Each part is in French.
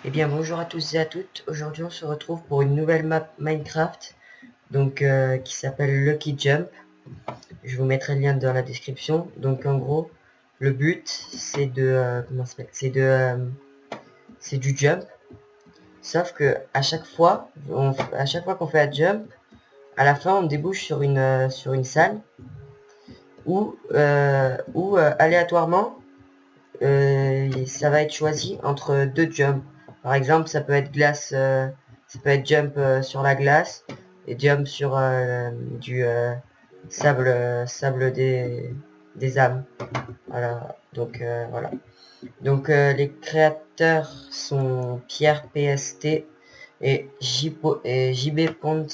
Eh bien bonjour à tous et à toutes, aujourd'hui on se retrouve pour une nouvelle map Minecraft donc qui s'appelle Lucky Jump. Je vous mettrai le lien dans la description. Donc en gros le but c'est de c'est du jump, sauf que à chaque fois qu'on fait un jump, à la fin on débouche sur une salle où aléatoirement ça va être choisi entre deux jumps. Par exemple, ça peut être ça peut être jump sur la glace et jump sur du sable des âmes. Voilà. Donc voilà. Donc les créateurs sont Pierre PST et JB Pont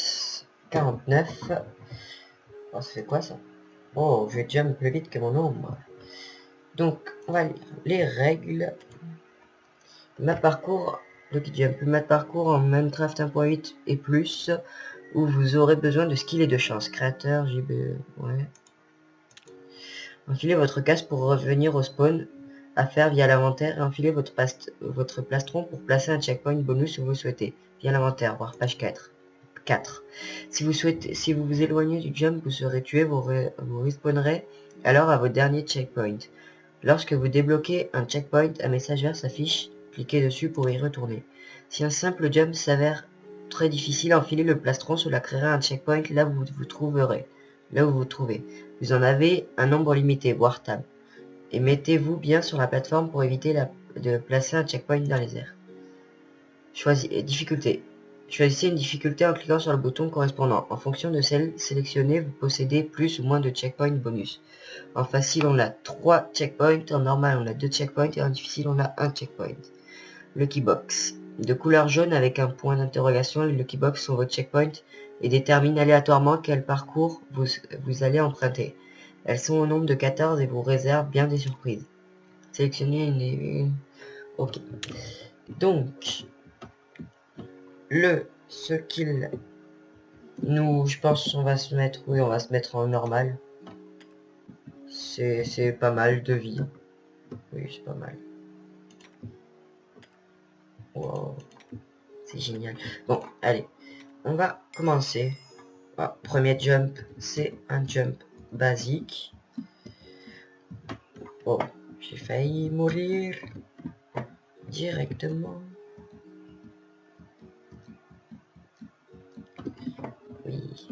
49. Oh, ça fait quoi ça? Oh, je vais jump plus vite que mon ombre. Donc, on va lire les règles. Map parcours, map parcours en Minecraft 1.8 et plus, où vous aurez besoin de skill et de chance. Créateur, JB, ouais. Enfilez votre casque pour revenir au spawn, à faire via l'inventaire, et enfilez votre plastron pour placer un checkpoint bonus où vous souhaitez, via l'inventaire, voir page 4. Si vous vous éloignez du jump, vous serez tué, vous respawnerez alors à votre dernier checkpoint. Lorsque vous débloquez un checkpoint, un message vert s'affiche, cliquez dessus pour y retourner. Si un simple jump s'avère très difficile, enfilez le plastron, cela créera un checkpoint là où vous trouvez. Vous en avez un nombre limité, voire tab. Et mettez-vous bien sur la plateforme pour éviter de placer un checkpoint dans les airs. Difficulté. Choisissez une difficulté en cliquant sur le bouton correspondant. En fonction de celle sélectionnée, vous possédez plus ou moins de checkpoints bonus. En facile, on a 3 checkpoints. En normal, on a 2 checkpoints. Et en difficile, on a 1 checkpoint. Lucky Box. De couleur jaune avec un point d'interrogation, les Lucky Box sont vos checkpoints et déterminent aléatoirement quel parcours vous allez emprunter. Elles sont au nombre de 14 et vous réservent bien des surprises. Sélectionnez une... Ok. Donc, ce qu'il nous, je pense on va se mettre, oui, on va se mettre en normal. C'est pas mal de vie. Oui, c'est pas mal. Wow, c'est génial. Bon, allez, on va commencer. Ah, premier jump, c'est un jump basique. Oh, j'ai failli mourir directement. Oui.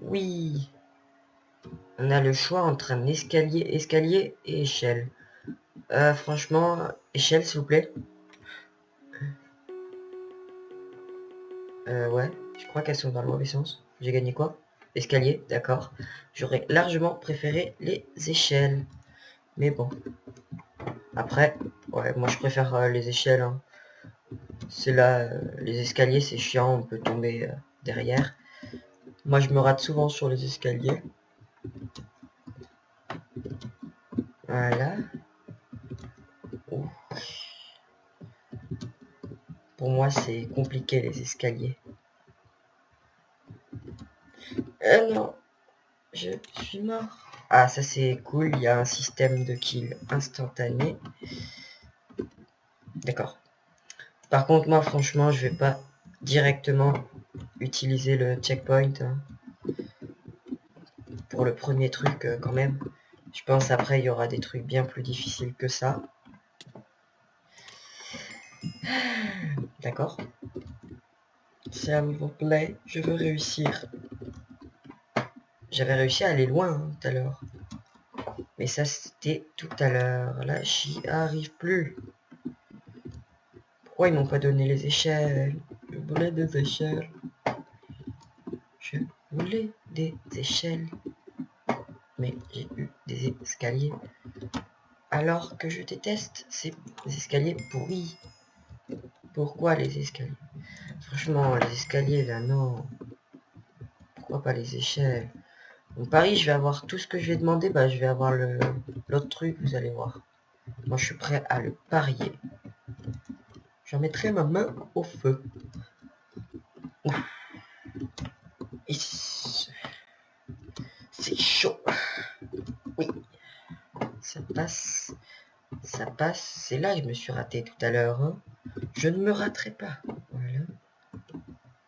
Oui. On a le choix entre un escalier et échelle. Franchement, échelle s'il vous plaît. Ouais, je crois qu'elles sont dans le mauvais sens. J'ai gagné quoi? Escalier, d'accord. J'aurais largement préféré les échelles. Mais bon. Après, ouais, moi je préfère les échelles. Hein. C'est là, les escaliers c'est chiant, on peut tomber derrière. Moi je me rate souvent sur les escaliers. Voilà. Ouh. Pour moi c'est compliqué les escaliers. Non, je suis mort. Ah ça c'est cool, il y a un système de kill instantané. D'accord. Par contre moi franchement je vais pas directement utiliser le checkpoint hein, pour le premier truc quand même. Je pense après il y aura des trucs bien plus difficiles que ça. D'accord. S'il vous plaît, je veux réussir. J'avais réussi à aller loin hein, tout à l'heure. Mais ça c'était tout à l'heure. Là j'y arrive plus. Pourquoi ils m'ont pas donné les échelles? Je voulais des échelles. Je voulais des échelles. Mais j'ai eu des escaliers. Alors que je déteste ces escaliers pourris. Pourquoi les escaliers? Franchement, les escaliers là, non. Pourquoi pas les échelles? Au Paris, je vais avoir tout ce que je vais demander. Bah, je vais avoir l'autre truc, vous allez voir. Moi, je suis prêt à le parier. J'en mettrai ma main au feu. C'est chaud. Oui, ça passe. impasse. C'est là que je me suis raté tout à l'heure. Hein. Je ne me raterai pas. Voilà.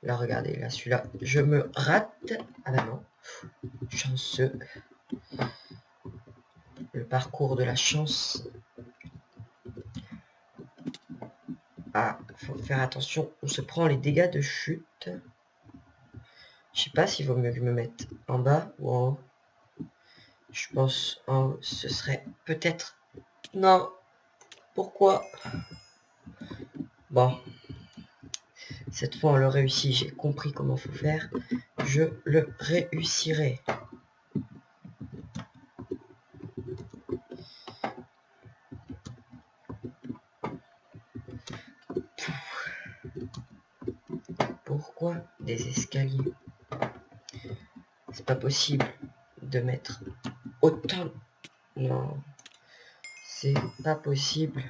Là, regardez, là, celui-là, je me rate. Ah bah non. Chanceux. Le parcours de la chance. Ah, faut faire attention. On se prend les dégâts de chute. Je sais pas s'il vaut mieux que je me mette en bas ou en haut. Je pense en haut, ce serait peut-être... Non. Pourquoi? Bon. Cette fois, on le réussit. J'ai compris comment faut faire. Je le réussirai. Pourquoi des escaliers? C'est pas possible de mettre autant... Non. C'est pas possible.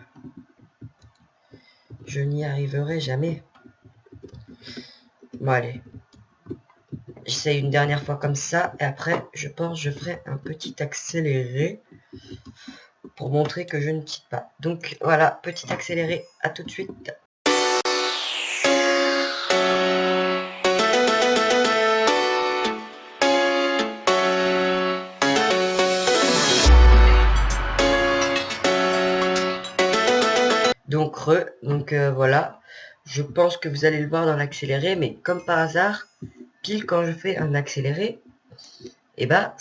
Je n'y arriverai jamais. Bon, allez. J'essaye une dernière fois comme ça. Et après, je pense que je ferai un petit accéléré pour montrer que je ne quitte pas. Donc, voilà, petit accéléré. À tout de suite. Donc voilà, je pense que vous allez le voir dans l'accéléré, mais comme par hasard, pile quand je fais un accéléré, et bah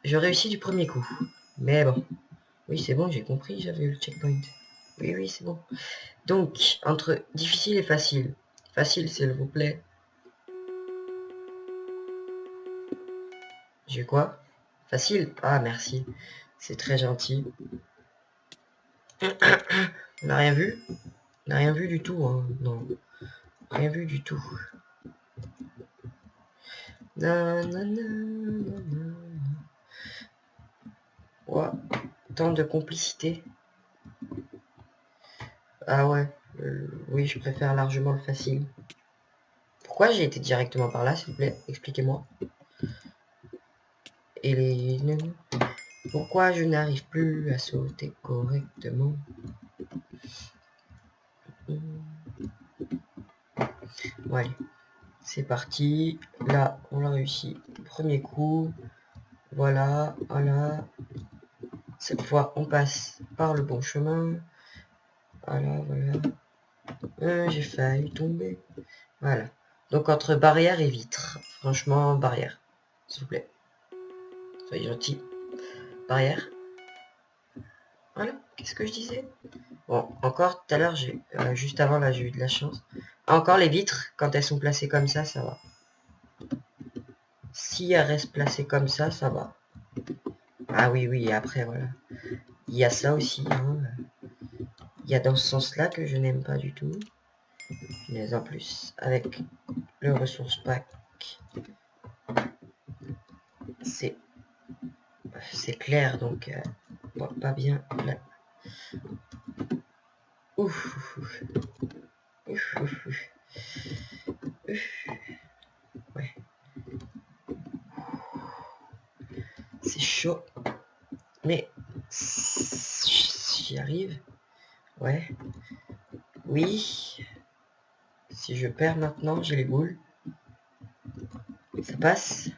je réussis du premier coup. Mais bon, oui c'est bon, j'ai compris, j'avais eu le checkpoint. Oui, c'est bon. Donc, entre difficile et facile. Facile, s'il vous plaît. J'ai quoi? Facile? Ah, merci. C'est très gentil. On n'a rien vu? On n'a rien vu du tout, hein. Non. Rien vu du tout. Ouais. Tant de complicité. Ah ouais. Oui, je préfère largement le facile. Pourquoi j'ai été directement par là, s'il vous plaît? Expliquez-moi. Et les... Pourquoi je n'arrive plus à sauter correctement? Bon, allez. C'est parti. Là, on l'a réussi. Premier coup. Voilà. Voilà. Cette fois, on passe par le bon chemin. Voilà. J'ai failli tomber. Voilà. Donc, entre barrière et vitre. Franchement, barrière. S'il vous plaît. Soyez gentil. Barrière. Voilà. Qu'est-ce que je disais? Bon, encore tout à l'heure, juste avant, là, j'ai eu de la chance. Encore les vitres, quand elles sont placées comme ça va. Si elles restent placées comme ça va. Ah oui, après, voilà. Il y a ça aussi, hein. Il y a dans ce sens-là que je n'aime pas du tout. Mais en plus, avec le ressource pack, c'est clair, donc pas bien là. Ouf. Ouais. C'est chaud. Mais j'y arrive. Ouais. Oui. Si je perds maintenant, j'ai les boules. Ça passe.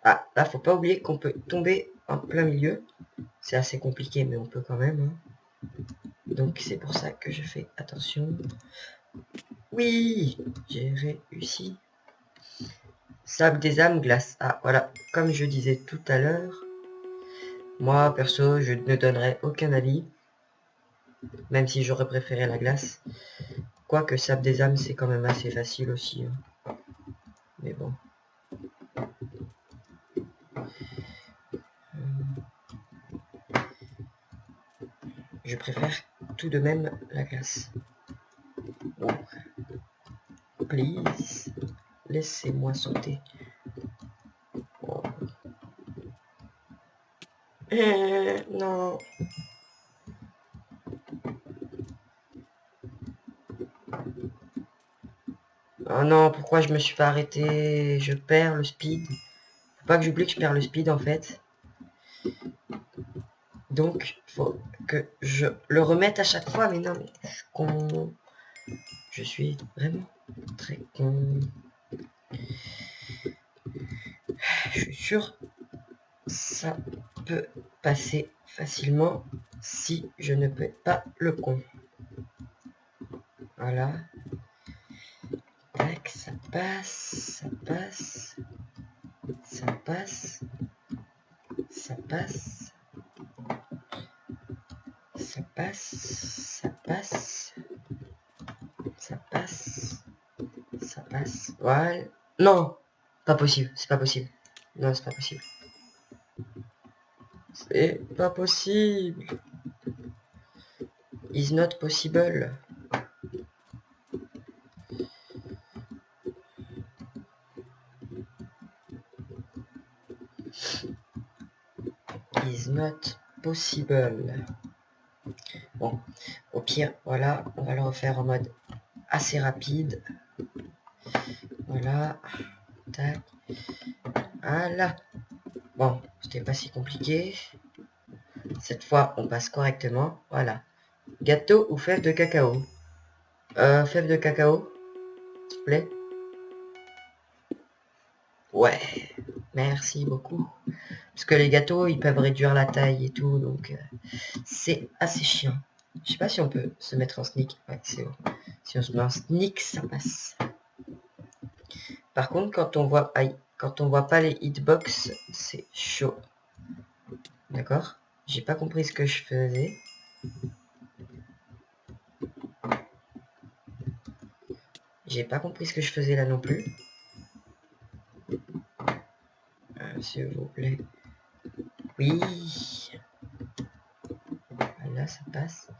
Ah, là, faut pas oublier qu'on peut tomber en plein milieu. C'est assez compliqué, mais on peut quand même. Hein. Donc, c'est pour ça que je fais attention. Oui, j'ai réussi. Sable des âmes, glace. Ah, voilà. Comme je disais tout à l'heure, moi, perso, je ne donnerais aucun avis. Même si j'aurais préféré la glace. Quoique sable des âmes, c'est quand même assez facile aussi. Hein. Mais bon. Je préfère tout de même la glace. Bon. Please. Laissez-moi sauter. Oh. Non. Oh non, pourquoi je me suis pas arrêté? Je perds le speed. Faut pas que j'oublie que je perds le speed en fait. Donc, faut que je le remette à chaque fois. Mais non, mais je suis con. Je suis vraiment très con. Je suis sûr, ça peut passer facilement si je ne peux pas le con. Voilà. Tac, ça passe, ça passe, ça passe, ça passe, ça passe, ça passe, ça passe, ça passe. Voilà. Non, pas possible, c'est pas possible. Non, c'est pas possible. C'est pas possible. Is not possible. Is not possible. Bon, au pire, voilà, on va le refaire en mode assez rapide. Voilà. Tac. Voilà. Bon, c'était pas si compliqué. Cette fois, on passe correctement. Voilà. Gâteau ou fève de cacao? Fève de cacao, s'il te plaît. Ouais. Merci beaucoup. Parce que les gâteaux, ils peuvent réduire la taille et tout, donc c'est assez chiant. Je sais pas si on peut se mettre en sneak. Ouais, c'est bon. Si on se met en sneak, ça passe. Par contre, quand on voit pas les hitbox, c'est chaud. D'accord? J'ai pas compris ce que je faisais. J'ai pas compris ce que je faisais là non plus. S'il vous plaît. Oui. Voilà, ça passe.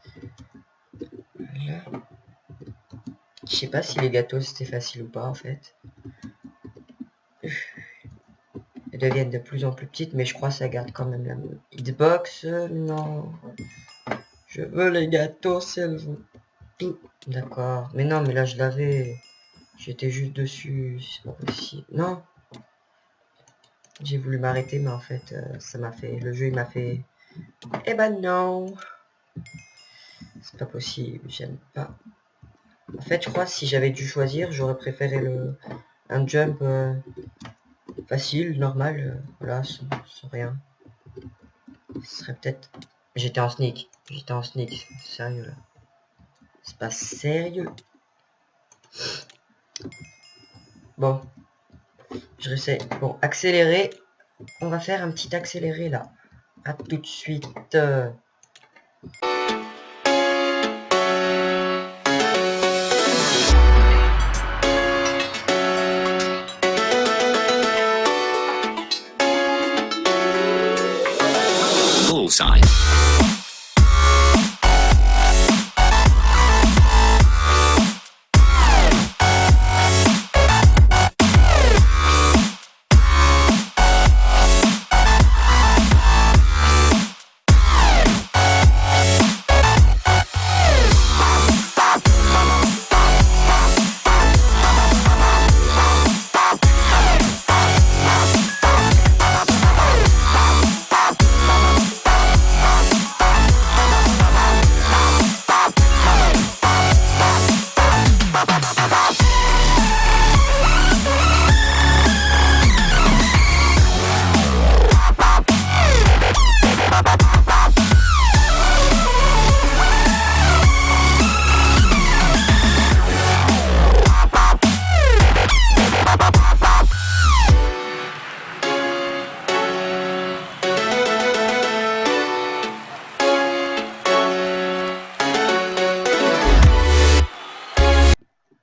Voilà. Je sais pas si les gâteaux c'était facile ou pas en fait. Elles deviennent de plus en plus petites, mais je crois que ça garde quand même la même hitbox. Non. Je veux les gâteaux, si elles vont. D'accord. Mais non, mais là je l'avais. J'étais juste dessus. C'est pas possible. Non. J'ai voulu m'arrêter, mais en fait, ça m'a fait. Le jeu il m'a fait. Eh ben non. C'est pas possible. J'aime pas. En fait, je crois que si j'avais dû choisir, j'aurais préféré un jump facile, normal, voilà, sans rien. Ce serait peut-être... J'étais en sneak, sérieux là. C'est pas sérieux. Bon, je réessaye. Bon, accélérer. On va faire un petit accéléré là. À tout de suite. Bullseye.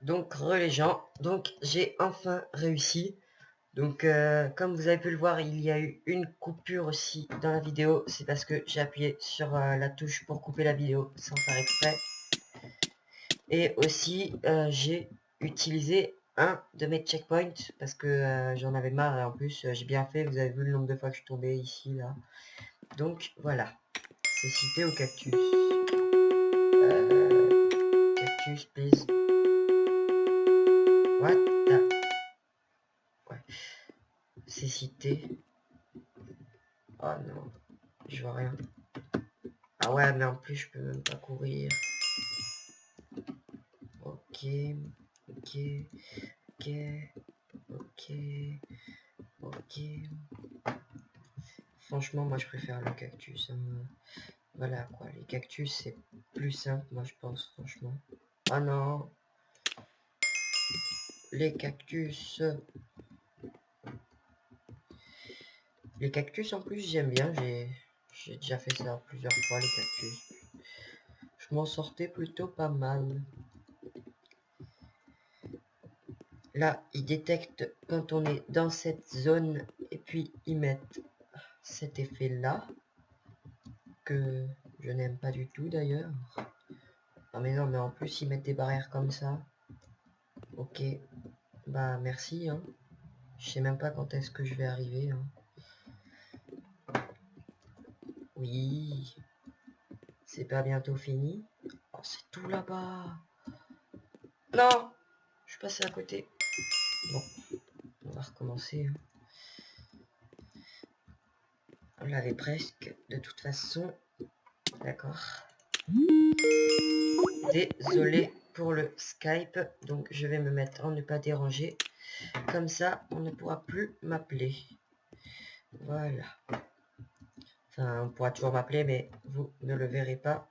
Donc, les gens, donc j'ai enfin réussi. Donc, comme vous avez pu le voir, il y a eu une coupure aussi dans la vidéo. C'est parce que j'ai appuyé sur la touche pour couper la vidéo sans faire exprès. Et aussi, j'ai utilisé un de mes checkpoints parce que j'en avais marre. Et en plus, j'ai bien fait. Vous avez vu le nombre de fois que je suis tombé ici, là. Donc, voilà. C'est cité au cactus. Cactus, please. What the... Ouais. C'est cité. Oh non. Je vois rien. Ah ouais, mais en plus, je peux même pas courir. Ok, ok, ok, ok, ok. Franchement, moi, je préfère le cactus. Hein. Voilà, quoi. Les cactus, c'est plus simple, moi, je pense, franchement. Ah non. Les cactus. Les cactus, en plus, j'aime bien. J'ai déjà fait ça plusieurs fois, les cactus. Je m'en sortais plutôt pas mal. Là, ils détectent quand on est dans cette zone et puis ils mettent cet effet-là que je n'aime pas du tout d'ailleurs. Ah mais non, mais en plus ils mettent des barrières comme ça. Ok, bah merci. Hein. Je sais même pas quand est-ce que je vais arriver. Hein. Oui, c'est pas bientôt fini. Oh, c'est tout là-bas. Non, je suis passé à côté. Bon, on va recommencer. Hein. On l'avait presque, de toute façon. D'accord. Désolé pour le Skype, donc je vais me mettre en ne pas déranger. Comme ça, on ne pourra plus m'appeler. Voilà. Enfin, on pourra toujours m'appeler, mais vous ne le verrez pas.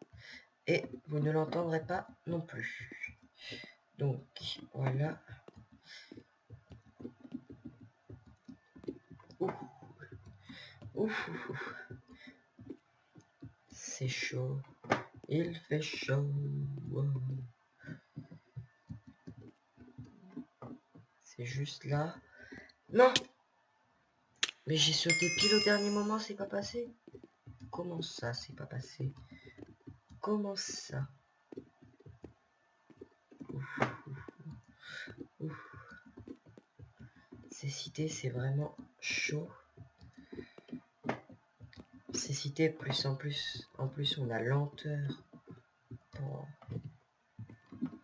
Et vous ne l'entendrez pas non plus. Donc, voilà. Ouh. Ouf, ouf, ouf. C'est chaud. Il fait chaud. C'est juste là. Non! Mais j'ai sauté pile au dernier moment, c'est pas passé. Comment ça, c'est pas passé? Comment ça? Ouf, ouf, ouf. Ces cités, c'est vraiment chaud. Ces cités, plus, en plus, on a lenteur. Oh.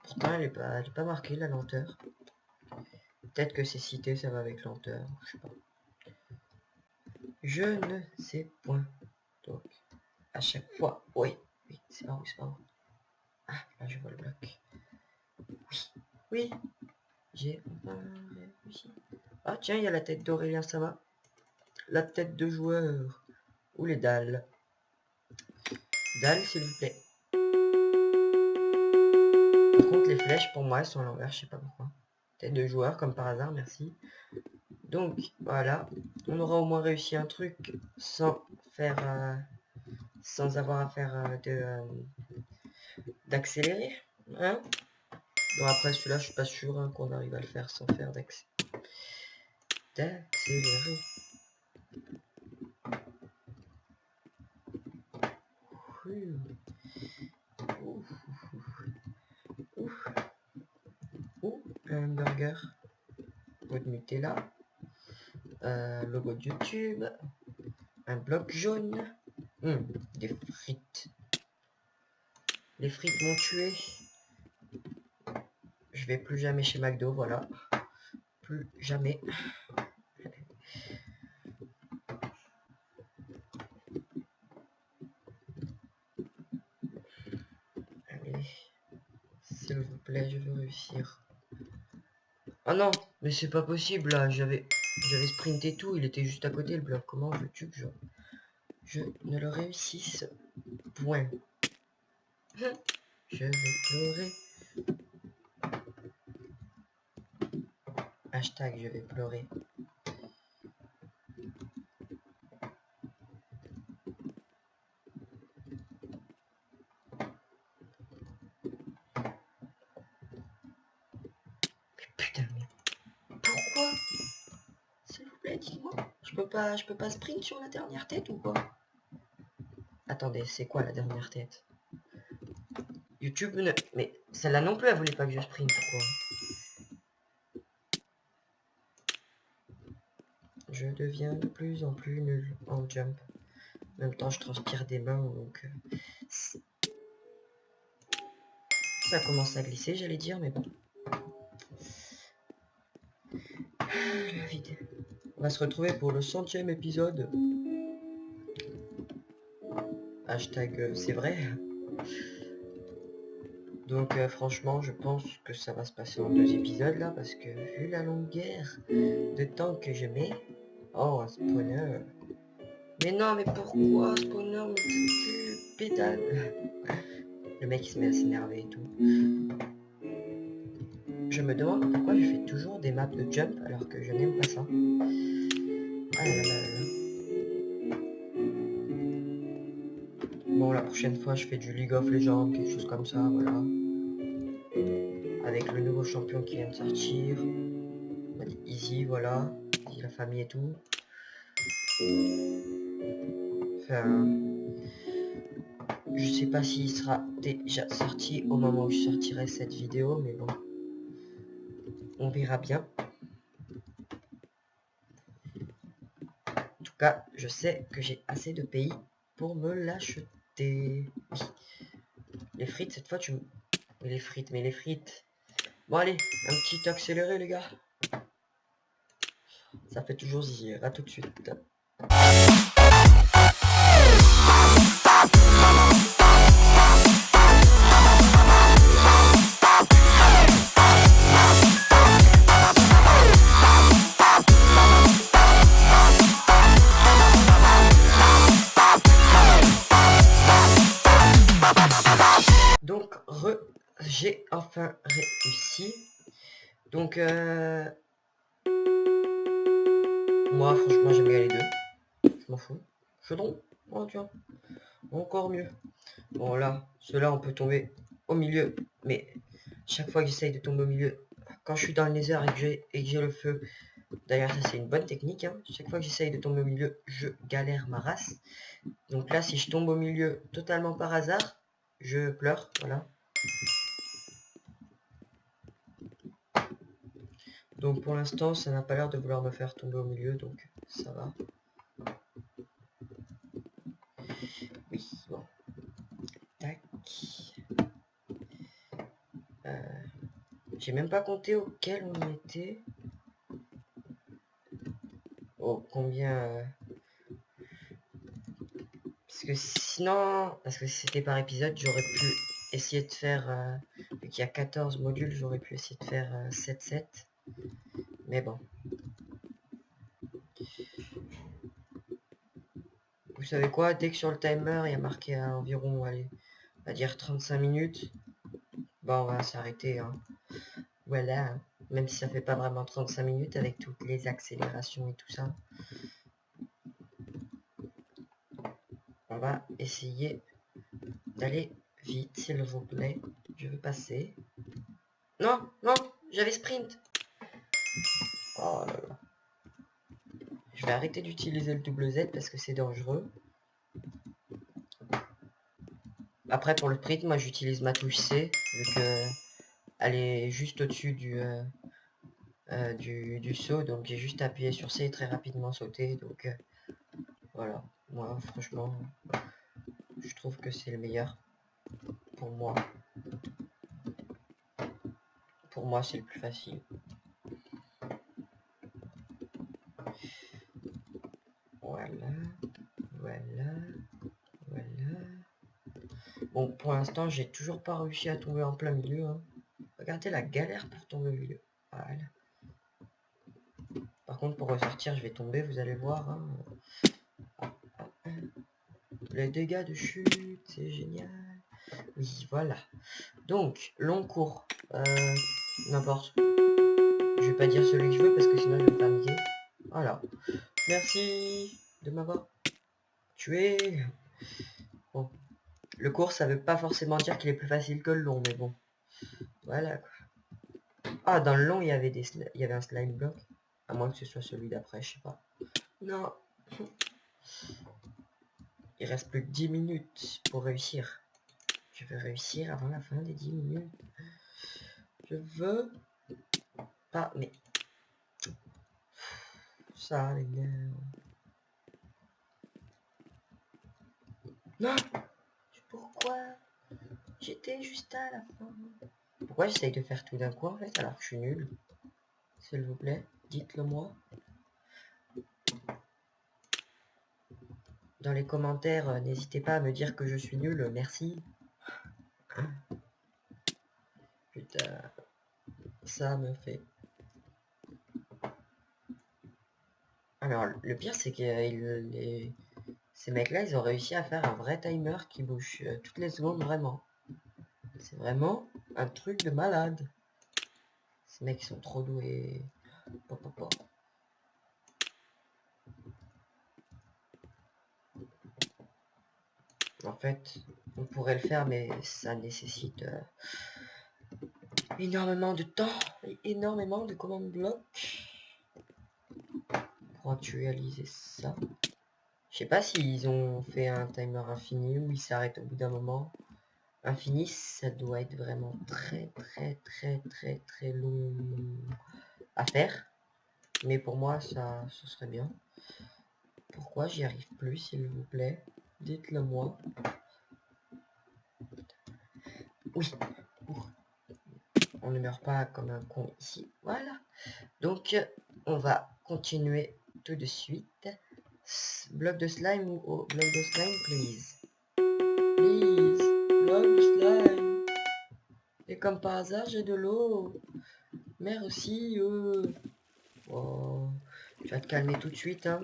Pourtant, elle est pas marquée, la lenteur. Peut-être que ces cités, ça va avec lenteur. Je sais pas. Je ne sais point. Donc, à chaque fois, oui, c'est pas où, c'est pas où. Ah, là, je vois le bloc. Oui, oui, j'ai réussi. Ah, tiens, il y a la tête d'Aurélien, ça va. La tête de joueur. Ou les dalles. Dalles, s'il vous plaît. Par contre, les flèches, pour moi, elles sont à l'envers, je sais pas pourquoi. Tête de joueur, comme par hasard, merci. Donc, voilà. On aura au moins réussi un truc sans faire... sans avoir à faire d'accélérer. Hein. Bon, après, celui-là, je suis pas sûr hein, qu'on arrive à le faire sans faire d'accélérer. Ouf, ouf, ouf. Un burger. Pot de Nutella. Logo de YouTube. Un bloc jaune. Des frites. Les frites m'ont tué. Je vais plus jamais chez McDo, voilà. Plus jamais. Allez. S'il vous plaît, je veux réussir. Ah non, mais c'est pas possible là, j'avais sprinté tout, il était juste à côté le bloc. Comment veux-tu que je ne le réussisse? Point. Je vais pleurer. Hashtag je vais pleurer. Mais putain, mais pourquoi? S'il vous plaît, dis-moi. Je peux pas sprint sur la dernière tête ou pas? Attendez, c'est quoi la dernière tête? YouTube ne... Mais celle-là non plus, elle voulait pas que je sprint, quoi. Je deviens de plus en plus nul en jump. En même temps, je transpire des mains, donc... ça commence à glisser, j'allais dire, mais bon. La vidéo. On va se retrouver pour le 100e épisode. Hashtag c'est vrai. Donc franchement, je pense que ça va se passer en 2 épisodes là, parce que vu la longueur de temps que je mets... Oh, un spawner. Mais non, mais pourquoi spawner me pédale? Le mec il se met à s'énerver et tout. Je me demande pourquoi je fais toujours des maps de jump alors que je n'aime pas ça. Ah là là là là. Bon, la prochaine fois, je fais du League of Legends, quelque chose comme ça, voilà. Avec le nouveau champion qui vient de sortir. On dit Easy, voilà. Easy, la famille et tout. Enfin, je sais pas s'il sera déjà sorti au moment où je sortirai cette vidéo, mais bon. On verra bien. En tout cas, je sais que j'ai assez de pays pour me l'acheter. Oui. Les frites, cette fois, tu me... Les frites, mais les frites... Bon, allez, un petit accéléré, les gars. Ça fait toujours zizir. À tout de suite. Donc, j'ai enfin réussi. Donc, moi, franchement, j'aime bien les deux. Je m'en fous. Chaudron. Oh, tiens. Encore mieux. Bon, là, ceux-là, on peut tomber au milieu. Mais chaque fois que j'essaye de tomber au milieu, quand je suis dans le nether et que j'ai le feu, d'ailleurs, ça, c'est une bonne technique. Hein. Chaque fois que j'essaye de tomber au milieu, je galère ma race. Donc là, si je tombe au milieu totalement par hasard, je pleure. Voilà. Donc pour l'instant, ça n'a pas l'air de vouloir me faire tomber au milieu, donc ça va. Oui, bon. Tac. J'ai même pas compté auquel on était. Oh, combien... Parce que sinon... Parce que si c'était par épisode, j'aurais pu essayer de faire... Vu qu'il y a 14 modules, j'aurais pu essayer de faire 7-7. Mais bon. Vous savez quoi? Dès que sur le timer, il y a marqué à environ, allez, on va dire 35 minutes. Bon, on va s'arrêter, hein. Voilà, même si ça fait pas vraiment 35 minutes avec toutes les accélérations et tout ça. On va essayer d'aller vite, s'il vous plaît. Je veux passer. Non, non, j'avais sprint. Oh là là. Je vais arrêter d'utiliser le double Z parce que c'est dangereux. Après, pour le sprint, moi j'utilise ma touche C, vu que elle est juste au-dessus du saut, donc j'ai juste appuyé sur C et très rapidement sauté, donc voilà. Moi, franchement, je trouve que c'est le meilleur pour moi. Pour moi, c'est le plus facile. Voilà, voilà, voilà. Bon, pour l'instant, j'ai toujours pas réussi à tomber en plein milieu. Hein. Regardez la galère pour tomber au milieu. Voilà. Par contre, pour ressortir, je vais tomber, vous allez voir. Hein. Les dégâts de chute, c'est génial. Oui, voilà. Donc, long cours. N'importe. Je vais pas dire celui que je veux parce que sinon je vais me faire niquer. Voilà. Merci de m'avoir tué. Bon. Le court, ça veut pas forcément dire qu'il est plus facile que le long, mais bon. Voilà quoi. Ah, dans le long, il y avait un slime block. À moins que ce soit celui d'après, je sais pas. Non. Il reste plus que 10 minutes pour réussir. Je veux réussir avant la fin des 10 minutes. Je veux pas, mais... Ça m'énerve. Non. Pourquoi? J'étais juste à la fin. Pourquoi j'essaye de faire tout d'un coup en fait alors que je suis nul? S'il vous plaît, dites-le moi. dans les commentaires, n'hésitez pas à me dire que je suis nul, merci. Putain, ça me fait... Alors, le pire, c'est que ces mecs-là, ils ont réussi à faire un vrai timer qui bouge toutes les secondes, vraiment. C'est vraiment un truc de malade. Ces mecs, ils sont trop doués. En fait, on pourrait le faire, mais ça nécessite énormément de temps et énormément de commandes blocs pour actualiser ça. Je sais pas s'ils ont fait un timer infini ou ils s'arrêtent au bout d'un moment. Infini, ça doit être vraiment très long à faire. Mais pour moi, ça, ce serait bien. Pourquoi j'y arrive plus, s'il vous plaît? Dites-le moi. Oui. On ne meurt pas comme un con ici. Voilà. Donc, on va continuer tout de suite. Bloc de slime ou oh, bloc de slime, please. Please. Bloc de slime. Et comme par hasard, j'ai de l'eau. Merci. Oh. Tu vas te calmer tout de suite, hein.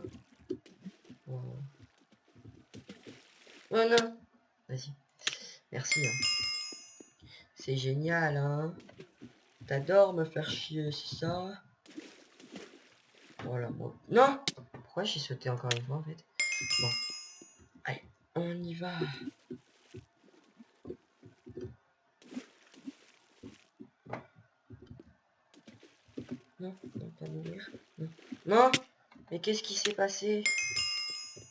Oh, oh non. Vas-y. Merci, hein. C'est génial, hein. T'adores me faire chier, c'est ça? Voilà, bon. Non! Pourquoi j'ai sauté encore une fois, en fait? Bon. Allez, on y va. Non, non, pas mourir. Non. Non! Mais qu'est-ce qui s'est passé?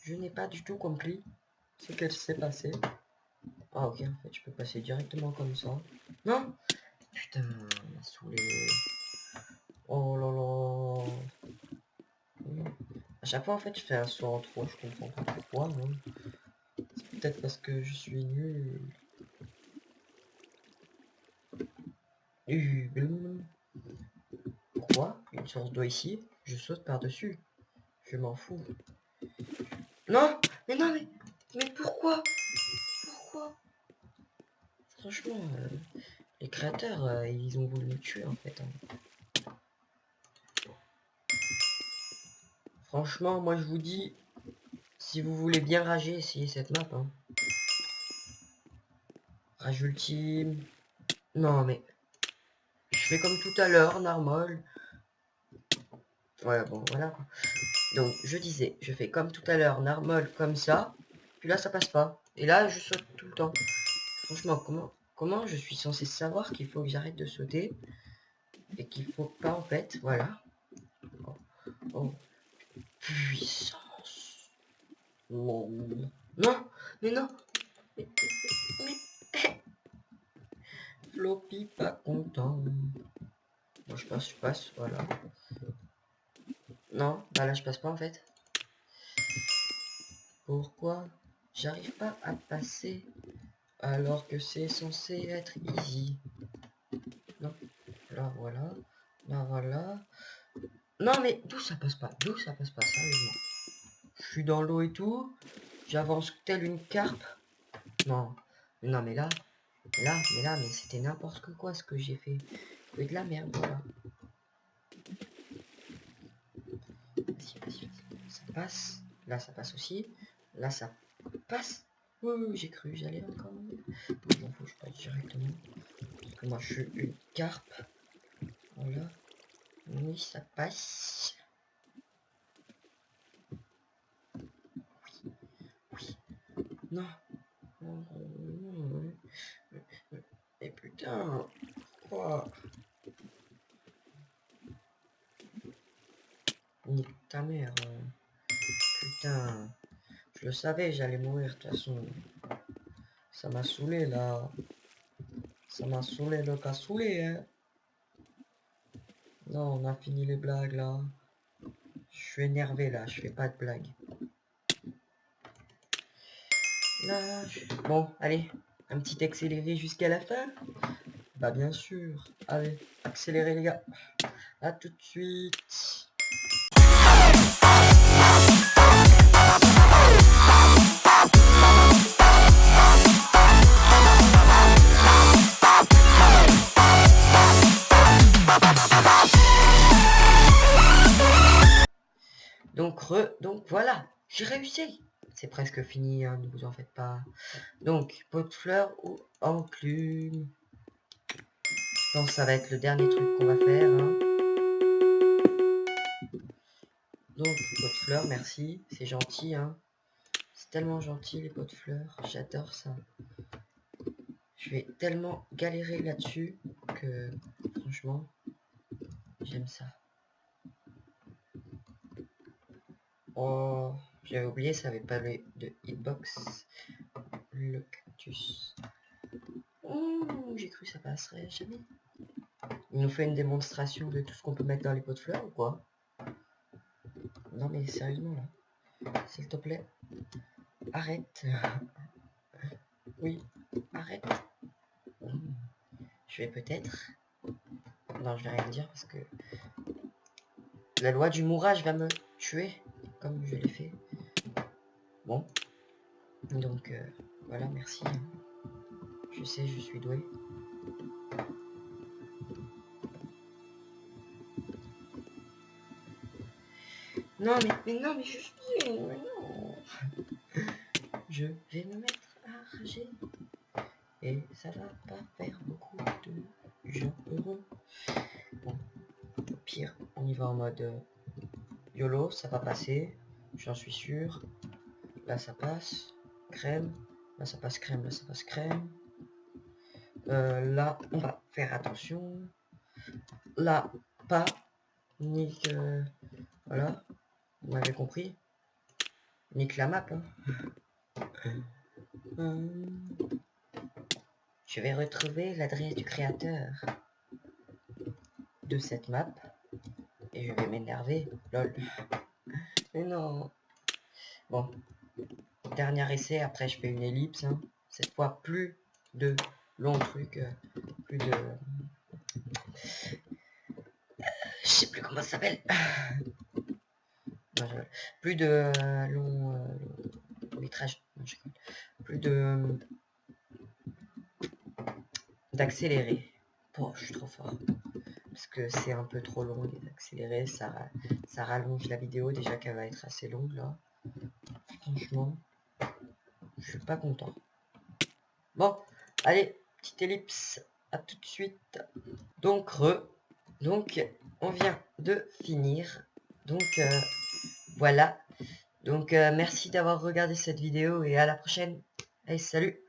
Je n'ai pas du tout compris ce qu'elle s'est passé. Ah, ok, en fait, je peux passer directement comme ça. Non! Putain, on m'a saoulé. Oh là là. À chaque fois, en fait, je fais un saut en trop, je comprends pas pourquoi. C'est peut-être parce que je suis nul. Pourquoi? Une source d'eau ici, je saute par-dessus. Je m'en fous. Non! Mais non, mais pourquoi? Pourquoi? Franchement, les créateurs, ils ont voulu me tuer, en fait. Hein. Franchement, moi, je vous dis, si vous voulez bien rager, essayez cette map. Hein. Rage ultime. Non, mais... Je fais comme tout à l'heure, normal. Ouais, bon, voilà. Donc, je disais, je fais comme tout à l'heure, normal, comme ça. Puis là, ça passe pas. Et là, je saute tout le temps. Franchement, comment je suis censé savoir qu'il faut que j'arrête de sauter et qu'il faut pas, en fait, voilà. Oh. Puissance. Non, non, mais non. Mais... Floppy pas content. Bon, je passe, voilà. Non, bah là, je passe pas, en fait. Pourquoi j'arrive pas à passer alors que c'est censé être easy? Non, là, voilà. Là, voilà. Non, mais d'où ça passe pas? D'où ça passe pas, sérieusement? Je suis dans l'eau et tout. J'avance telle une carpe. Non. Non, mais là, mais c'était n'importe quoi ce que j'ai fait. C'est de la merde, voilà. Vas-y. Ça passe. Là, ça passe aussi. Là, ça passe. Oui, j'ai cru, j'allais encore. Je m'en fous, je passe directement. Parce que moi, je suis une carpe. Voilà. Oui, ça passe. Oui. Non. Et putain. Quoi? Nique ta mère. Putain. Je le savais, j'allais mourir de toute façon. Ça m'a saoulé là. Ça m'a saoulé le cassoulet, hein. Non, on a fini les blagues là. Je suis énervé là, je fais pas de blagues. Là, bon, allez, un petit accéléré jusqu'à la fin. Bah bien sûr. Allez, accélérez les gars. À tout de suite. Donc voilà, j'ai réussi. C'est presque fini, hein, ne vous en faites pas. Donc, pot de fleurs ou enclume. Je pense que ça va être le dernier truc qu'on va faire. Hein. Donc, pot de fleurs, merci. C'est gentil, hein. C'est tellement gentil, les pots de fleurs. J'adore ça. Je vais tellement galérer là-dessus que, franchement, j'aime ça. Oh, j'avais oublié, ça avait pas de hitbox. Le cactus. Oh, j'ai cru que ça passerait jamais. Il nous fait une démonstration de tout ce qu'on peut mettre dans les pots de fleurs ou quoi? Non mais sérieusement là, s'il te plaît, arrête. Oui, arrête. Je vais peut-être... Non, je vais rien dire parce que la loi du mourage va me tuer comme je l'ai fait. Bon, donc voilà, merci. Je sais, je suis doué. Non mais non mais je suis... Non. Je vais me mettre à rager. Et ça va pas faire beaucoup de gens heureux. Bon, au pire, on y va en mode YOLO, ça va passer, j'en suis sûr. Là ça passe, crème, là ça passe crème, là ça passe crème. Là on va faire attention. Là pas, nique, voilà, vous m'avez compris. Nique la map. Hein. Je vais retrouver l'adresse du créateur de cette map et je vais m'énerver, lol. Mais non. Bon, dernier essai, après je fais une ellipse. Hein. Cette fois, plus de longs trucs, plus de... Je sais plus comment ça s'appelle. Plus de long métrage. Plus de... d'accélérer. Oh, je suis trop fort. Parce que c'est un peu trop long d'accélérer. Ça rallonge la vidéo déjà qu'elle va être assez longue là. Franchement, je suis pas content. Bon, allez, petite ellipse. À tout de suite. Donc, donc, on vient de finir. Donc, voilà. Donc, merci d'avoir regardé cette vidéo et à la prochaine. Allez, salut!